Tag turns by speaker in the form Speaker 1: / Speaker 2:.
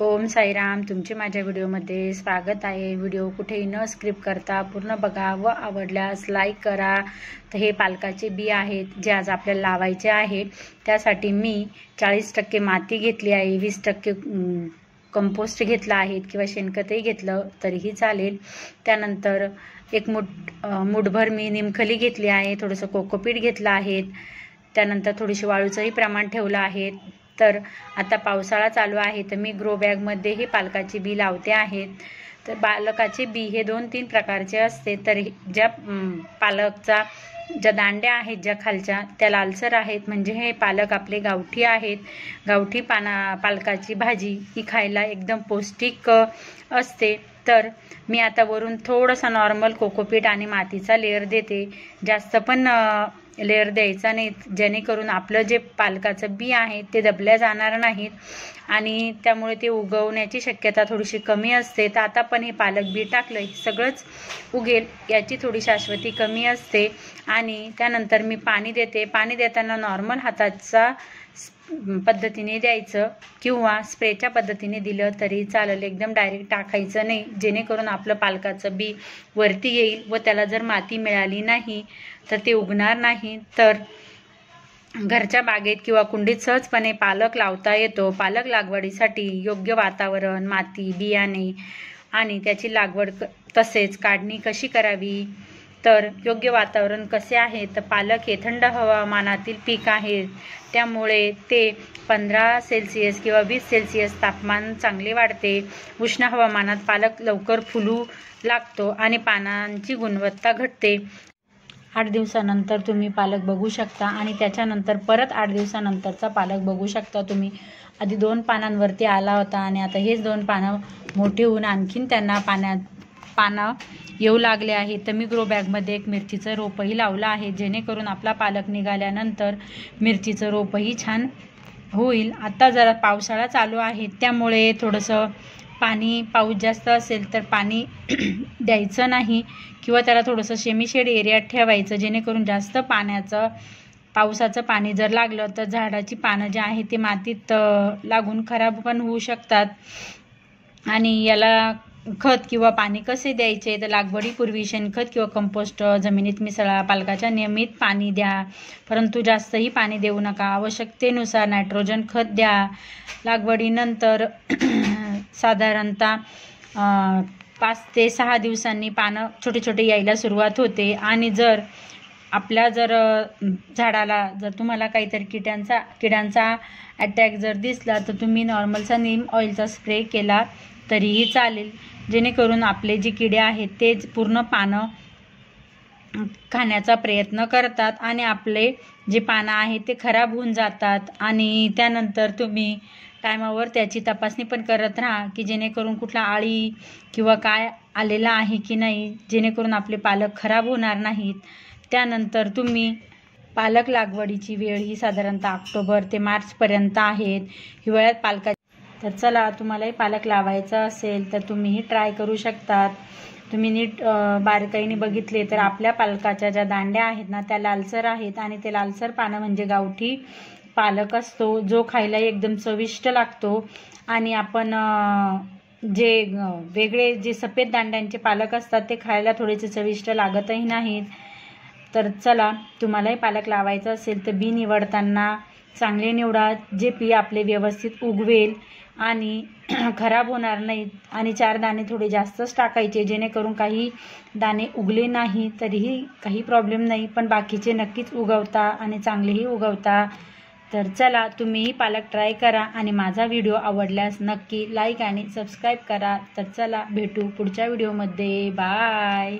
Speaker 1: ओम साईराम, तुमचे माझ्या व्हिडिओमध्ये स्वागत आहे। व्हिडिओ कुठेही न स्किप करता पूर्ण बघा व आवडल्यास लाईक करा। तर हे पालकाचे बी आहेत जे आज आपल्याला लावायचे आहे। त्यासाठी मी 40% माती घेतली आहे, 20% कंपोस्ट घेतला आहे किंवा शेणखतही घेतलं तरीही चालेल। त्यानंतर एक मुठभर मी निमखली घेतली आहे, थोडंसं कोकोपीट घेतलं आहे, त्यानंतर थोडीशी वाळूचंही प्रमाण ठेवलं आहे। तर आता पावसाळा चालू आहे तर मी ग्रो बॅगमध्ये हे पालकाचे बी लावते आहेत। तर पालकाचे बी हे 2-3 प्रकारचे असते। तर ज्या पालकचा ज्या दांड्या आहेत ज्या खालच्या त्या लालसर आहेत म्हणजे हे पालक आपले गावठी आहेत। गावठी पालकाची भाजी ही खायला एकदम पौष्टिक असते। तर मी आता वरून थोडंसं नॉर्मल कोकोपीट आणि मातीचा लेअर देते, जास्त पण लेअर द्यायचा नाही, जेणेकरून आपलं जे पालकाचं बी आहे ते दबल्या जाणार नाहीत आणि त्यामुळे ते उगवण्याची शक्यता थोडीशी कमी असते। तर आता पण हे पालक बी टाकलं सगळंच उगेल याची थोडी शाश्वती कमी असते। आणि त्यानंतर मी पाणी देते। पाणी देताना नॉर्मल हाताचा पद्धतीने द्यायचं किंवा स्प्रेच्या पद्धतीने दिलं तरी चालेल, एकदम डायरेक्ट टाकायचं नाही, जेणेकरून आपलं पालकाचं बी वरती येईल व त्याला जर माती मिळाली नाही तर ते उगणार नाही। तर घरच्या बागेत किंवा कुंडीत सहजपणे पालक लावता येतो। पालक लागवडीसाठी योग्य वातावरण, माती, बियाणे आणि त्याची लागवड तसेच काढणी कशी करावी, तर योग्य वातावरण कसे आहे तर पालक हे थंड हवामानातील पीक आहे, त्यामुळे ते 15 सेल्सिअस किंवा 20 सेल्सिअस तापमान चांगले वाढते। उष्ण हवामानात पालक लवकर फुलू लागतो आणि पानांची गुणवत्ता घटते। 8 दिवसानंतर तुम्ही पालक बघू शकता आणि त्याच्यानंतर परत 8 दिवसानंतरचा पालक बघू शकता तुम्ही। आधी 2 पानांवरती आला होता आणि आता हेच 2 पानं मोठे होऊन आणखीन त्यांना पानं येऊ लागले आहे। तर मी ग्रो बॅगमध्ये एक मिरचीचं रोपही लावलं आहे, जेणेकरून आपला पालक निघाल्यानंतर मिरचीचं रोपही छान होईल। आता जरा पावसाळा चालू आहे त्यामुळे थोडंसं पाऊस जास्त असेल तर पाणी द्यायचं नाही किंवा त्याला थोडंसं शेड एरियात ठेवायचं, जेणेकरून जास्त पावसाचं पाणी जर लागलं तर झाडाची पानं जे आहे ते मातीत लागून खराब पण होऊ शकतात। आणि याला खत किंवा पाणी कसे द्यायचे तर लागवडीपूर्वी शेणखत किंवा कंपोस्ट जमिनीत मिसळा, पालकाच्या नियमित पाणी द्या, परंतु जास्तही पाणी देऊ नका, आवश्यकतेनुसार नायट्रोजन खत द्या। लागवडीनंतर साधारणतः 5 ते 6 दिवसांनी पानं छोटे छोटे यायला सुरुवात होते। आणि जर झाडाला जर तुम्हाला काहीतरी किड्यांचा अटॅक जर दिसला तर तुम्ही नॉर्मलचा नीम ऑइलचा स्प्रे केला तरीही चालेल, जेणेकरून आपले जे किडे आहेत ते पूर्ण पानं खाण्याचा प्रयत्न करतात आणि आपले जे पानं आहेत ते खराब होऊन जातात। आणि त्यानंतर तुम्ही टायमावर त्याची तपासणी पण करत राहा की जेणेकरून कुठला आळी किंवा काय आलेला आहे की नाही, जेणेकरून आपले पालक खराब होणार नाहीत। त्यानंतर तुम्ही पालक लागवडीची वेळ ही साधारणतः ऑक्टोबर ते मार्चपर्यंत आहेत। हिवाळ्यात तर चला, तुम्हालाही पालक लावायचा असेल तर तुम्हीही ट्राय करू शकतात। तुम्ही नीट बारकाईने बघितले तर आपल्या पालकाच्या ज्या दांड्या आहेत ना त्या लालसर आहेत आणि ते लालसर पानं म्हणजे गावठी पालक असतो, जो खायला एकदम चविष्ट लागतो। आणि आपण जे वेगळे जे सफेद दांड्यांचे पालक असतात ते खायला थोडेसे चविष्ट लागतही नाहीत। तर चला, तुम्हालाही पालक लावायचं असेल तर बी निवडताना चांगले निवडा, जे बी आपले व्यवस्थित उगवेल आणि खराब होणार नाहीत। आणि 4 दाणे थोडे जास्तच टाकायचे, जेणेकरून काही दाणे उगले नाही तरीही काही प्रॉब्लेम नाही, पण बाकीचे नक्कीच उगवता आणि चांगलेही उगवता। तर चला, तुम्हीही पालक ट्राय करा आणि माझा व्हिडिओ आवडल्यास नक्की लाईक आणि सबस्क्राईब करा। तर चला, भेटू पुढच्या व्हिडिओमध्ये। बाय।